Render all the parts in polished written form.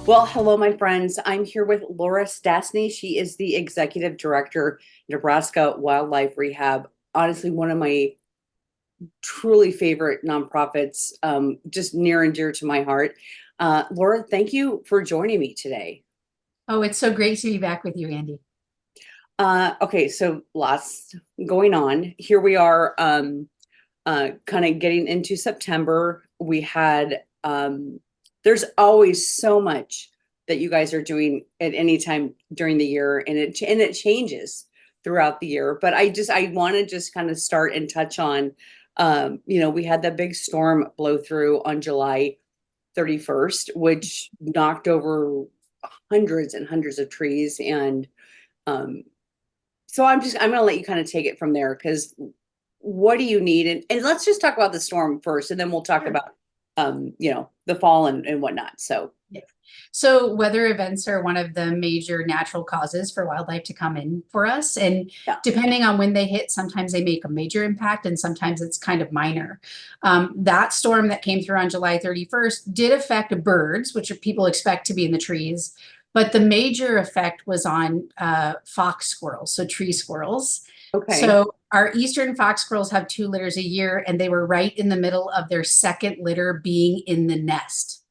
Well, hello, my friends. I'm here with Laura Stastny. She is the executive director, Nebraska Wildlife Rehab. Honestly, one of my truly favorite nonprofits, just near and dear to my heart. Laura, thank you for joining me today. Oh, it's so great to be back with you, Andy. Okay, so lots going on. Here we are, kind of getting into September. We had, there's always so much that you guys are doing at any time during the year, and it changes throughout the year. But I want to just kind of start and touch on, we had that big storm blow through on July 31st, which knocked over hundreds and hundreds of trees. And um, so I'm going to let you kind of take it from there because what do you need? And let's just talk about the storm first, and then we'll talk Sure. about, the fall and whatnot. So, Yeah. So weather events are one of the major natural causes for wildlife to come in for us. And yeah. depending on when they hit, sometimes they make a major impact and sometimes it's kind of minor. That storm that came through on July 31st did affect birds, which are people expect to be in the trees. But the major effect was on fox squirrels, so tree squirrels. Okay. So our eastern fox squirrels have 2 litters a year, and they were right in the middle of their second litter being in the nest.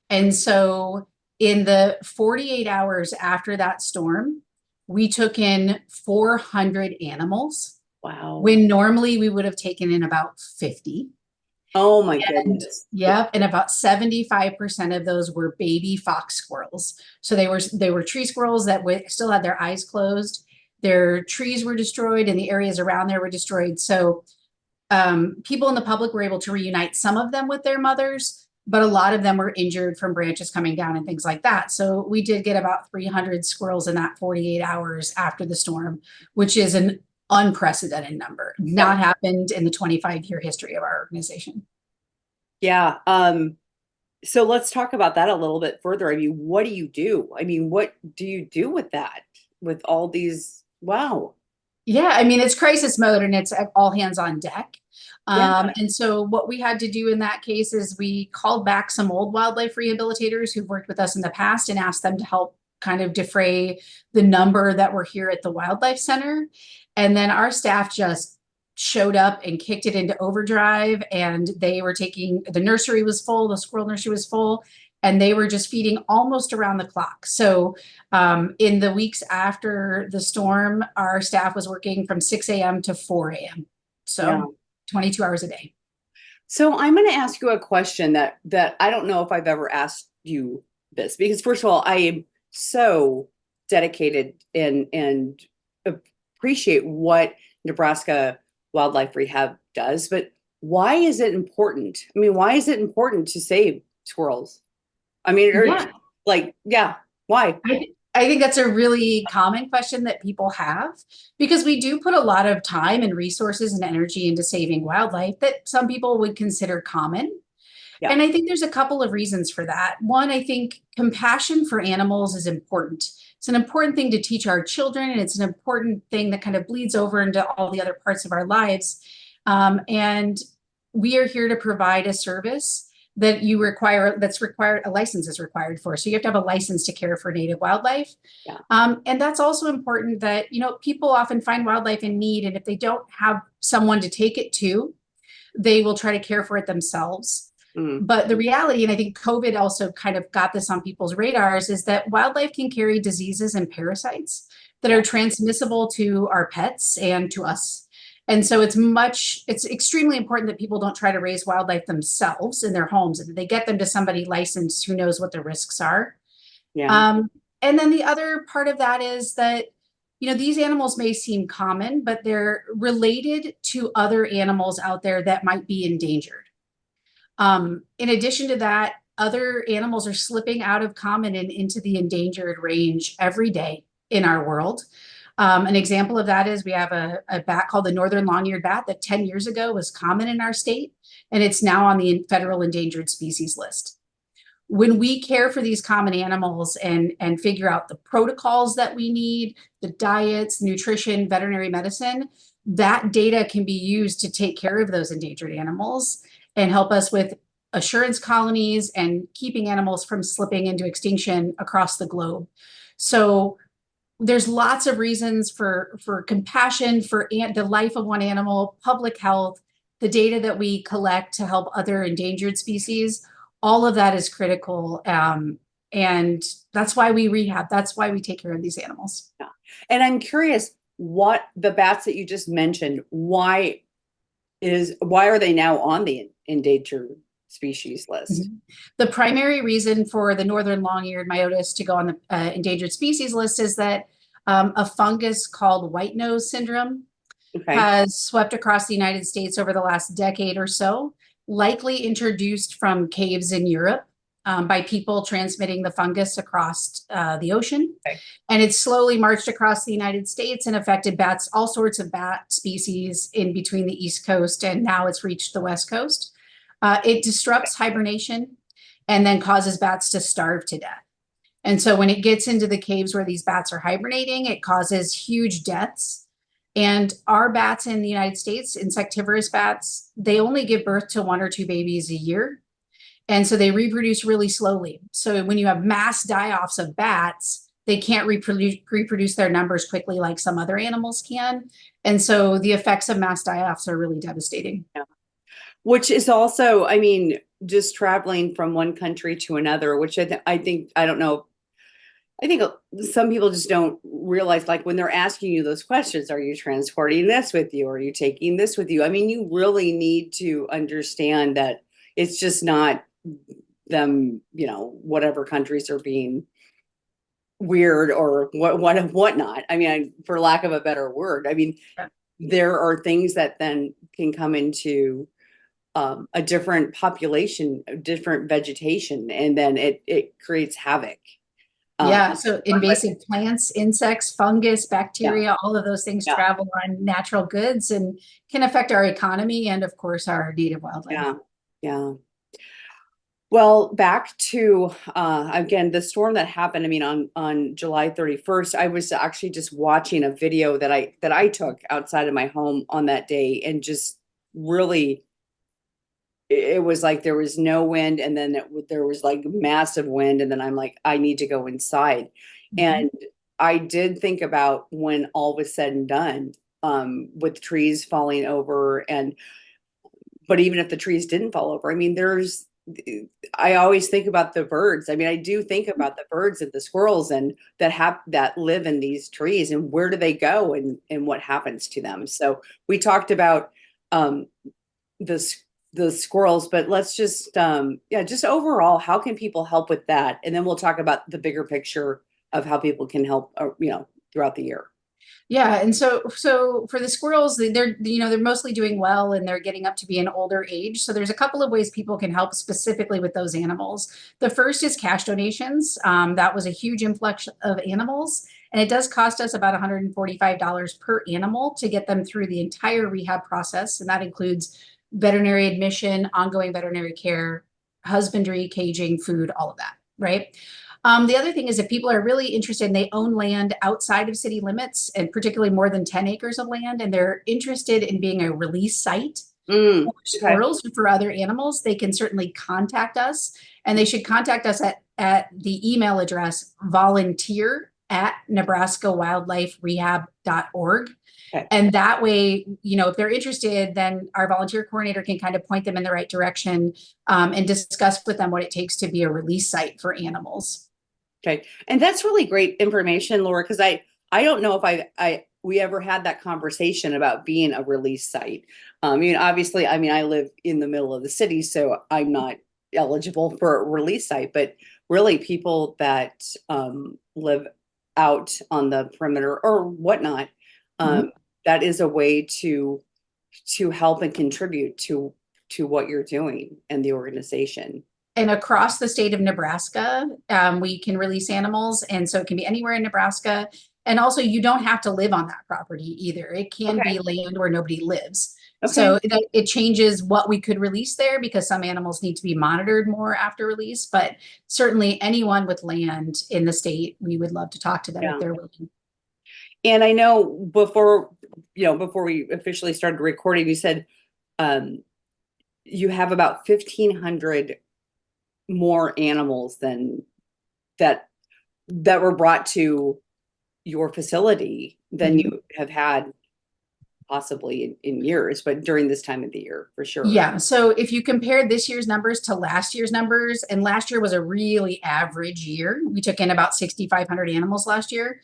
And so in the 48 hours after that storm, we took in 400 animals Wow. when normally we would have taken in about 50. Oh my And goodness. Yeah. yeah, and about 75% of those were baby fox squirrels. So they were tree squirrels that still had their eyes closed. Their trees were destroyed and the areas around there were destroyed. So people in the public were able to reunite some of them with their mothers, but a lot of them were injured from branches coming down and things like that. So we did get about 300 squirrels in that 48 hours after the storm, which is an unprecedented number. Yeah. Not happened in the 25-year history of our organization. Yeah. So let's talk about that a little bit further. I mean, what do you do? I mean, what do you do with that? With all these? Wow. Yeah, I mean, it's crisis mode and it's all hands on deck. Yeah. And so what we had to do in that case is we called back some old wildlife rehabilitators who've worked with us in the past and asked them to help kind of defray the number that were here at the wildlife center. And then our staff just showed up and kicked it into overdrive, and they were taking, the nursery was full, the squirrel nursery was full, and they were just feeding almost around the clock. So in the weeks after the storm, our staff was working from 6 a.m. to 4 a.m. Yeah. So 22 hours a day. So I'm going to ask you a question that I don't know if I've ever asked you this, because first of all, I am so dedicated and appreciate what Nebraska Wildlife Rehab does, but why is it important? I mean, why is it important to save squirrels? I mean, or Yeah, like, yeah, why? I think that's a really common question that people have because we do put a lot of time and resources and energy into saving wildlife that some people would consider common. Yeah, And I think there's a couple of reasons for that. One, I think compassion for animals is important. It's an important thing to teach our children, and it's an important thing that kind of bleeds over into all the other parts of our lives. And we are here to provide a service that you require, that's required, a license is required for. So you have to have a license to care for native wildlife. yeah, And that's also important that, people often find wildlife in need, and if they don't have someone to take it to, they will try to care for it themselves. mm, But the reality, and I think COVID also kind of got this on people's radars, is that wildlife can carry diseases and parasites that yeah, are transmissible to our pets and to us. And so it's extremely important that people don't try to raise wildlife themselves in their homes, and that they get them to somebody licensed who knows what the risks are. yeah, Um, and then the other part of that is that, these animals may seem common, but they're related to other animals out there that might be endangered. In addition to that, other animals are slipping out of common and into the endangered range every day in our world. An example of that is we have a bat called the northern long-eared bat that 10 years ago was common in our state, and it's now on the federal endangered species list. When we care for these common animals and figure out the protocols that we need, the diets, nutrition, veterinary medicine, that data can be used to take care of those endangered animals and help us with assurance colonies and keeping animals from slipping into extinction across the globe. So there's lots of reasons for compassion for the life of one animal, public health, the data that we collect to help other endangered species. All of that is critical. And that's why we rehab. That's why we take care of these animals. Yeah. And I'm curious, what the bats that you just mentioned, why are they now on the endangered species list? The primary reason for the northern long-eared myotis to go on the endangered species list is that a fungus called white nose syndrome has swept across the United States over the last decade or so, likely introduced from caves in Europe by people transmitting the fungus across the ocean. And it's slowly marched across the United States and affected bats, all sorts of bat species in between the East Coast, and now it's reached the West Coast. It disrupts hibernation and then causes bats to starve to death. And so when it gets into the caves where these bats are hibernating, it causes huge deaths. And our bats in the United States, insectivorous bats, they only give birth to 1 or 2 babies a year. And so they reproduce really slowly. So when you have mass die-offs of bats, they can't reproduce their numbers quickly like some other animals can. And so the effects of mass die-offs are really devastating. Yeah. Which is also, I mean, just traveling from one country to another, which I think, I don't know, I think some people just don't realize, like when they're asking you those questions, are you transporting this with you? Are you taking this with you? I mean, you really need to understand that it's just not them, whatever countries are being weird or whatnot. I mean, for lack of a better word, I mean, there are things that then can come into a different population, a different vegetation, and then it creates havoc. Yeah, so invasive plants, insects, fungus, bacteria, all of those things travel on natural goods and can affect our economy and, of course, our native wildlife. Yeah. Well, back to again, the storm that happened. I mean, on July 31st, I was actually just watching a video that I took outside of my home on that day, and just really, it was like there was no wind, and then there was like massive wind, and then I'm like, I need to go inside. And I did think about when all was said and done, with trees falling over, but even if the trees didn't fall over, I mean, I always think about the birds. I mean, I do think about the birds and the squirrels and that live in these trees, and where do they go, and what happens to them. So we talked about the squirrels, but let's just just overall, how can people help with that? And then we'll talk about the bigger picture of how people can help, throughout the year. Yeah, and so for the squirrels, they're mostly doing well, and they're getting up to be an older age. So there's a couple of ways people can help specifically with those animals. The first is cash donations. That was a huge influx of animals, and it does cost us about $145 per animal to get them through the entire rehab process, and that includes veterinary admission, ongoing veterinary care, husbandry, caging, food, all of that, right? The other thing is, if people are really interested and they own land outside of city limits, and particularly more than 10 acres of land, and they're interested in being a release site for squirrels and for other animals, they can certainly contact us. And they should contact us at the email address volunteer@nebraskawildliferehab.org. And that way, if they're interested, then our volunteer coordinator can kind of point them in the right direction, and discuss with them what it takes to be a release site for animals. Okay. And that's really great information, Laura, because I don't know if we ever had that conversation about being a release site. I mean, obviously, I live in the middle of the city, so I'm not eligible for a release site, but really people that live out on the perimeter or whatnot, that is a way to help and contribute to what you're doing and the organization. And across the state of Nebraska, we can release animals. And so it can be anywhere in Nebraska. And also, you don't have to live on that property either. It can be land where nobody lives. So it changes what we could release there, because some animals need to be monitored more after release. But certainly anyone with land in the state, we would love to talk to them if they're willing. And I know before we officially started recording, you said you have about 1,500 more animals than that that were brought to your facility than Mhm. you have had possibly in years, but during this time of the year for sure. Yeah. So if you compare this year's numbers to last year's numbers, and last year was a really average year, we took in about 6,500 animals last year.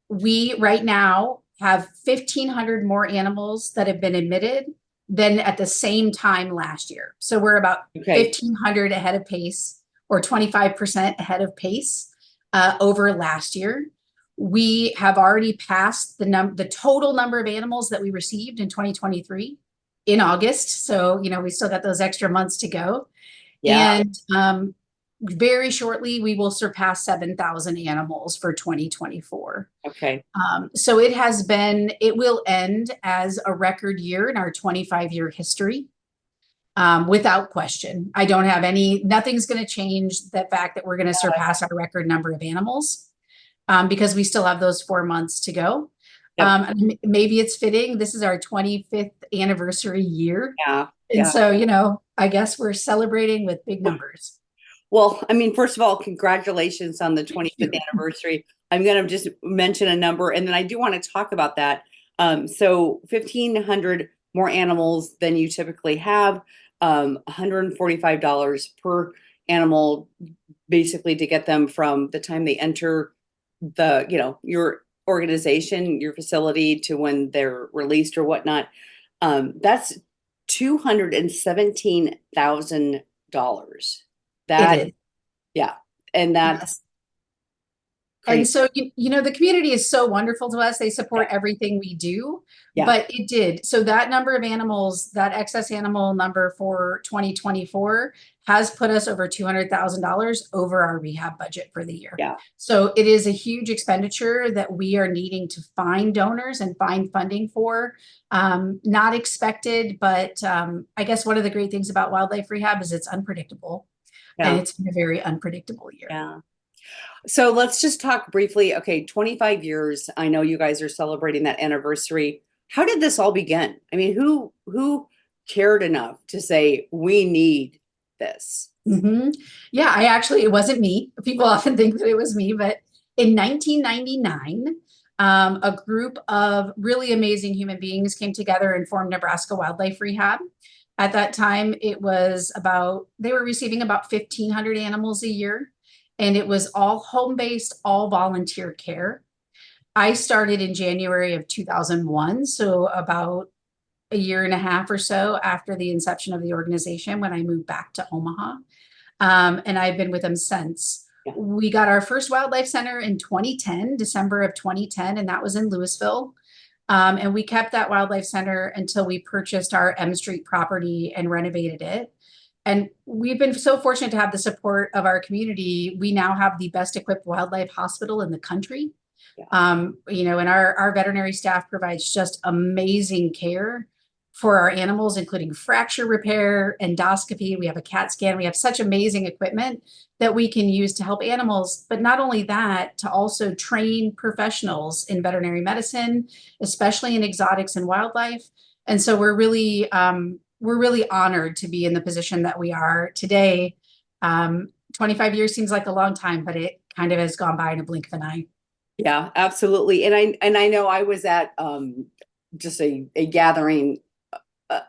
We right now have 1,500 more animals that have been admitted than at the same time last year. So we're about Okay. 1,500 ahead of pace, or 25% ahead of pace over last year. We have already passed the total number of animals that we received in 2023 in August. So, we still got those extra months to go. Yeah. And very shortly, we will surpass 7,000 animals for 2024. Okay. So it will end as a record year in our 25-year history, without question. I don't have nothing's going to change the fact that we're going to surpass our record number of animals, because we still have those 4 months to go. Yep. Maybe it's fitting. This is our 25th anniversary year. Yeah. And Yeah. so, I guess we're celebrating with big numbers. Well, I mean, first of all, congratulations on the Thank 25th you. anniversary. I'm going to just mention a number and then I do want to talk about that. So 1,500 more animals than you typically have, $145 per animal, basically to get them from the time they enter your organization, your facility to when they're released or whatnot. That's $217,000. It That is. yeah. And that's Yes. And crazy. so, the community is so wonderful to us. They Yeah. support everything we do, Yeah. but it did. So that number of animals, that excess animal number for 2024 has put us over $200,000 over our rehab budget for the year. Yeah. So it is a huge expenditure that we are needing to find donors and find funding for. Not expected, but I guess one of the great things about wildlife rehab is it's unpredictable, and Yeah. it's been a very unpredictable year. Yeah. So let's just talk briefly. Okay, 25 years. I know you guys are celebrating that anniversary. How did this all begin? I mean, who cared enough to say we need this? Hmm. Yeah, it wasn't me. People often think that it was me, but in 1999, a group of really amazing human beings came together and formed Nebraska Wildlife Rehab. At that time, they were receiving about 1,500 animals a year, and it was all home-based, all volunteer care. I started in January of 2001, so about a year and a half or so after the inception of the organization when I moved back to Omaha. And I've been with them since. Yeah. We got our first wildlife center in 2010, December of 2010, and that was in Louisville. And we kept that wildlife center until we purchased our M Street property and renovated it. And we've been so fortunate to have the support of our community. We now have the best equipped wildlife hospital in the country. Yeah. And our veterinary staff provides just amazing care for our animals, including fracture repair, endoscopy. We have a CAT scan. We have such amazing equipment that we can use to help animals. But not only that, to also train professionals in veterinary medicine, especially in exotics and wildlife. And so we're really honored to be in the position that we are today. 25 years seems like a long time, but it kind of has gone by in a blink of an eye. Yeah, absolutely. And I know I was at just a gathering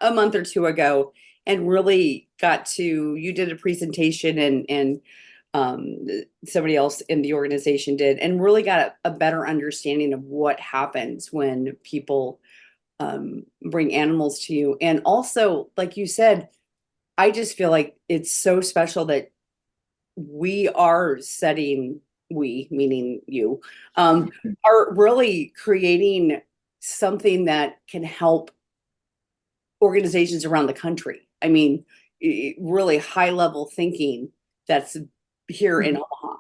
a month or two ago and really got to you did a presentation and somebody else in the organization did and really got a better understanding of what happens when people bring animals to you. And also, like you said, I just feel like it's so special that we are setting, we meaning you, are really creating something that can help organizations around the country. I mean, really high level thinking that's here in Omaha.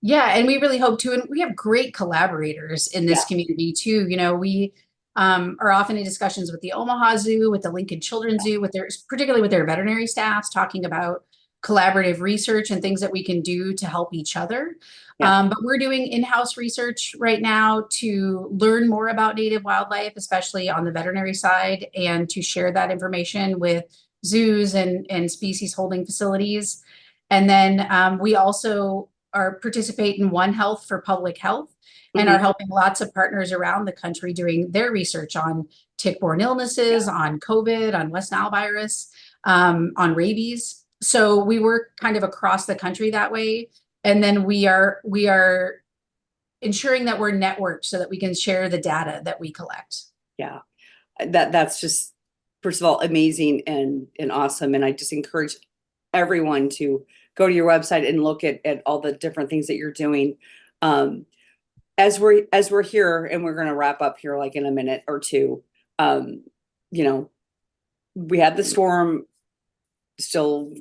Yeah, and we really hope to, and we have great collaborators in Yeah. this community too. We are often in discussions with the Omaha Zoo, with the Lincoln Children's Zoo, particularly with their veterinary staffs, talking about collaborative research and things that we can do to help each other. Yeah. But we're doing in-house research right now to learn more about native wildlife, especially on the veterinary side, and to share that information with zoos and species holding facilities. And then we also are participate in One Health for public health and Mhm. are helping lots of partners around the country doing their research on tick-borne illnesses, on COVID, on West Nile virus, on rabies. So we work kind of across the country that way. And then we are ensuring that we're networked so that we can share the data that we collect. Yeah. That's just, first of all, amazing and awesome. And I just encourage everyone to go to your website and look at all the different things that you're doing. As we're here, and we're going to wrap up here like in a minute or two. You know, we had the storm, still,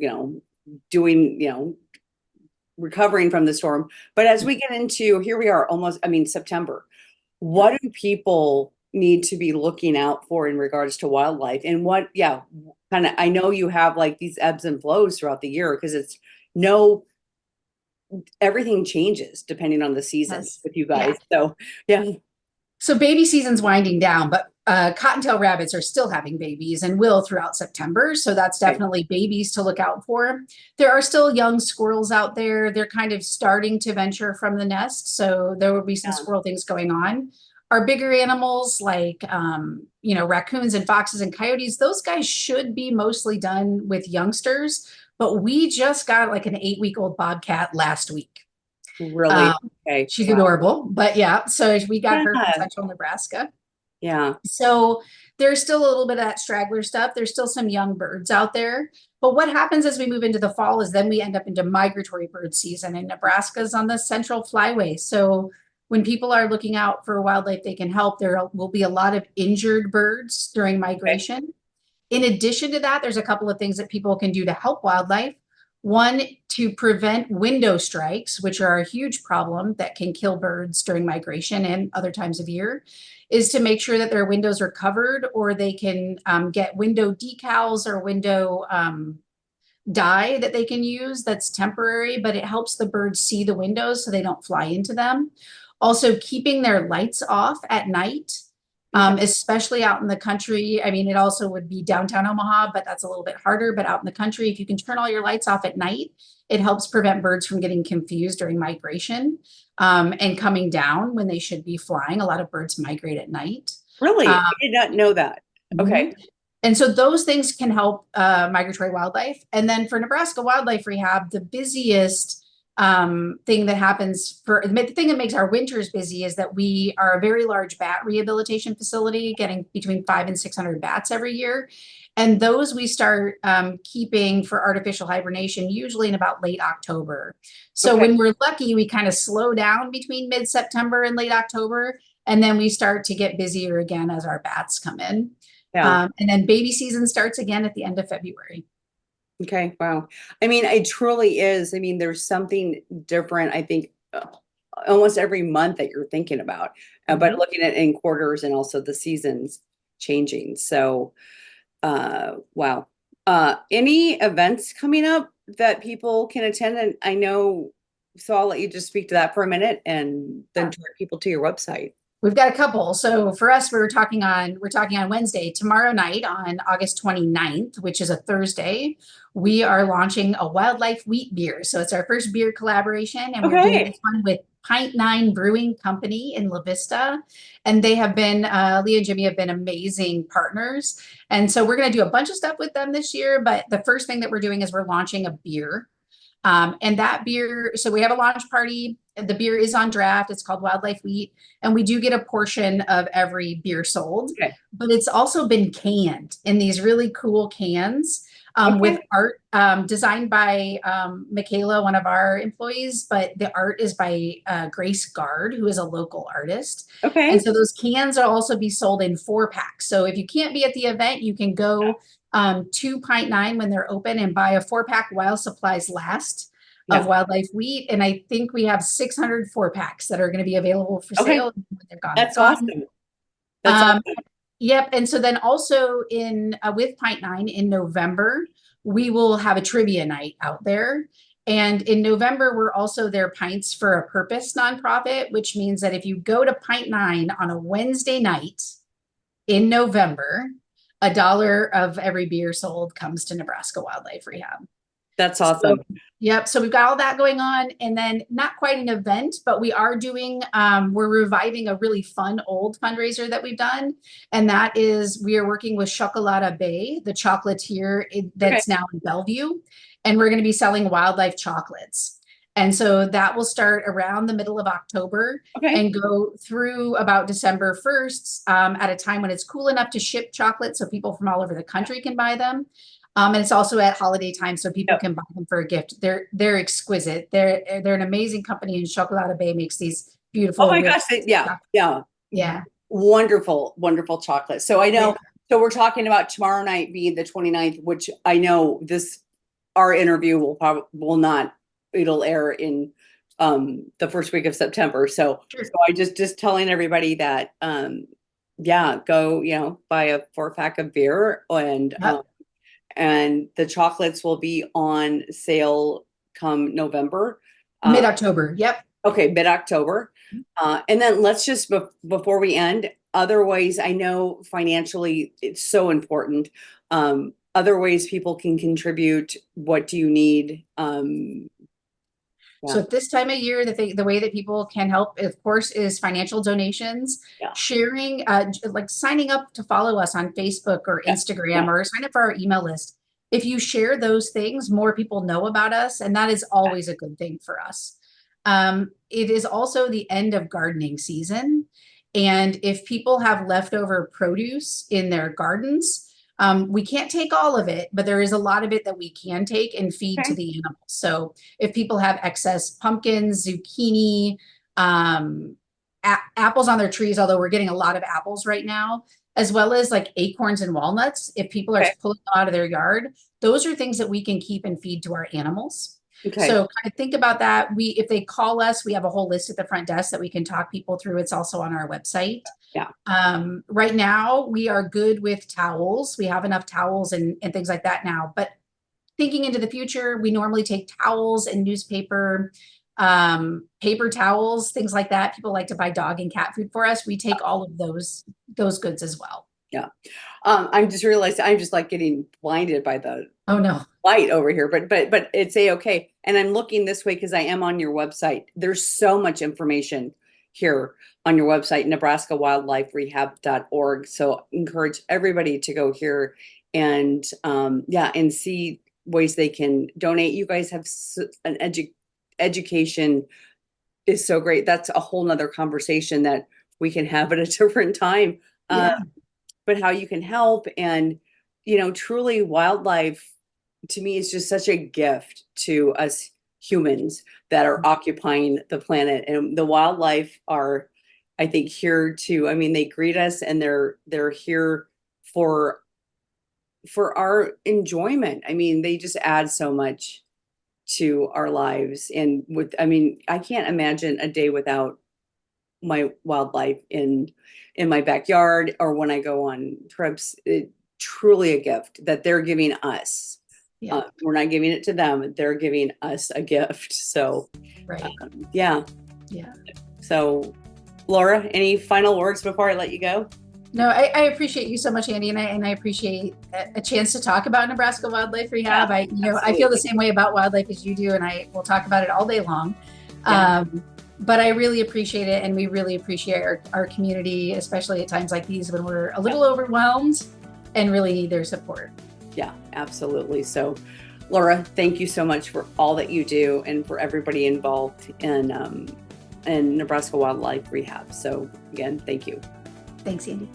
doing, recovering from the storm. But as we get into, here we are almost, I mean, September. What do people need to be looking out for in regards to wildlife? And what, yeah, kind of, I know you have like these ebbs and flows throughout the year because everything changes depending on the season Yes. with you guys. So, yeah. So baby season's winding down, but cottontail rabbits are still having babies and will throughout September. So that's definitely babies to look out for. There are still young squirrels out there. They're kind of starting to venture from the nest. So there will be some squirrel things going on. Our bigger animals like, raccoons and foxes and coyotes, those guys should be mostly done with youngsters. But we just got like an 8-week-old bobcat last week. Really? Okay. She's Wow. adorable, but yeah, so we got her from Yeah. Central Nebraska. Yeah. So there's still a little bit of that straggler stuff. There's still some young birds out there. But what happens as we move into the fall is then we end up into migratory bird season, and Nebraska's on the central flyway. So when people are looking out for wildlife they can help, there will be a lot of injured birds during migration. In addition to that, there's a couple of things that people can do to help wildlife. One, to prevent window strikes, which are a huge problem that can kill birds during migration and other times of year, is to make sure that their windows are covered, or they can get window decals or window dye that they can use that's temporary, but it helps the birds see the windows so they don't fly into them. Also, keeping their lights off at night, especially out in the country. I mean, it also would be downtown Omaha, but that's a little bit harder. But out in the country, if you can turn all your lights off at night, it helps prevent birds from getting confused during migration and coming down when they should be flying. A lot of birds migrate at night. Really? I did not know that. Okay. And so those things can help migratory wildlife. And then for Nebraska Wildlife Rehab, the busiest thing that happens the thing that makes our winters busy is that we are a very large bat rehabilitation facility, getting between 500 and 600 bats every year. And those we start keeping for artificial hibernation usually in about late October. So when we're lucky, we kind of slow down between mid-September and late October. And then we start to get busier again as our bats come in. Yeah. And then baby season starts again at the end of February. Okay. Wow. I mean, it truly is. I mean, there's something different, I think, almost every month that you're thinking about, but looking at in quarters and also the seasons changing. So, wow. Any events coming up that people can attend? And I know, so I'll let you just speak to that for a minute and then direct people to your website. We've got a couple. So for us, we're talking on Wednesday. Tomorrow night on August 29th, which is a Thursday, we are launching a wildlife wheat beer. So it's our first beer collaboration, and we're doing this one with Pint 9 Brewing Company in La Vista. And they have been, Leah and Jimmy have been amazing partners. And so we're going to do a bunch of stuff with them this year. But the first thing that we're doing is we're launching a beer. And that beer, so we have a launch party. The beer is on draft. It's called Wildlife Wheat. And we do get a portion of every beer sold. But it's also been canned in these really cool cans with art designed by Michaela, one of our employees. But the art is by Grace Gard, who is a local artist. And so those cans will also be sold in 4-packs. So if you can't be at the event, you can go to Pint 9 when they're open and buy a 4-pack while supplies last of Wildlife Wheat. And I think we have 600 4-packs that are going to be available for sale when they're gone. That's awesome. That's awesome. Yep. And so then also with Pint 9 in November, we will have a trivia night out there. And in November, we're also their Pints for a Purpose nonprofit, which means that if you go to Pint 9 on a Wednesday night in November, $1 of every beer sold comes to Nebraska Wildlife Rehab. That's awesome. So, yep. So we've got all that going on, and then not quite an event, but we are doing, we're reviving a really fun old fundraiser that we've done. And that is, we are working with Chocolata Bay, the chocolatier that's now in Bellevue. And we're going to be selling wildlife chocolates. And so that will start around the middle of October and go through about December 1st, at a time when it's cool enough to ship chocolate so people from all over the country can buy them. And it's also at holiday time, so people can buy them for a gift. They're exquisite. They're an amazing company, and Chocolata Bay makes these beautiful. Oh my gosh! Yeah. Wonderful, wonderful chocolate. So I know. So we're talking about tomorrow night being the 29th, which I know our interview it'll air in the first week of September. So I just telling everybody that go buy a 4-pack of beer, and the chocolates will be on sale come November. Mid-October. Yep. Okay, mid-October. And then let's just, before we end, other ways, I know financially it's so important. Other ways people can contribute. What do you need? So at this time of year, the way that people can help, of course, is financial donations, sharing, like signing up to follow us on Facebook or Instagram, or sign up for our email list. If you share those things, more people know about us, and that is always a good thing for us. It is also the end of gardening season. And if people have leftover produce in their gardens, we can't take all of it, but there is a lot of it that we can take and feed to the animals. So if people have excess pumpkins, zucchini, apples on their trees, although we're getting a lot of apples right now, as well as like acorns and walnuts, if people are pulling them out of their yard, those are things that we can keep and feed to our animals. So kind of think about that. If they call us, we have a whole list at the front desk that we can talk people through. It's also on our website. Right now we are good with towels. We have enough towels and things like that now, but thinking into the future, we normally take towels and newspaper, paper towels, things like that. People like to buy dog and cat food for us. We take all of those goods as well. I'm just realizing I'm just like getting blinded by the light over here, but it's okay. And I'm looking this way because I am on your website. There's so much information here on your website, nebraskawildliferehab.org. So encourage everybody to go here and and see ways they can donate. You guys have an education is so great. That's a whole nother conversation that we can have at a different time. But how you can help, and truly wildlife to me is just such a gift to us humans that are occupying the planet, and the wildlife are, I think, here to, I mean, they greet us, and they're here for our enjoyment. I mean, they just add so much to our lives. And I can't imagine a day without my wildlife in my backyard or when I go on trips. Truly a gift that they're giving us. We're not giving it to them. They're giving us a gift. So, So, Laura, any final words before I let you go? No, I appreciate you so much, Andy, and I appreciate a chance to talk about Nebraska Wildlife Rehab. I feel the same way about wildlife as you do, and I will talk about it all day long. But I really appreciate it, and we really appreciate our community, especially at times like these when we're a little overwhelmed and really need their support. Yeah, absolutely. So, Laura, thank you so much for all that you do and for everybody involved in Nebraska Wildlife Rehab. So again, thank you. Thanks, Andy.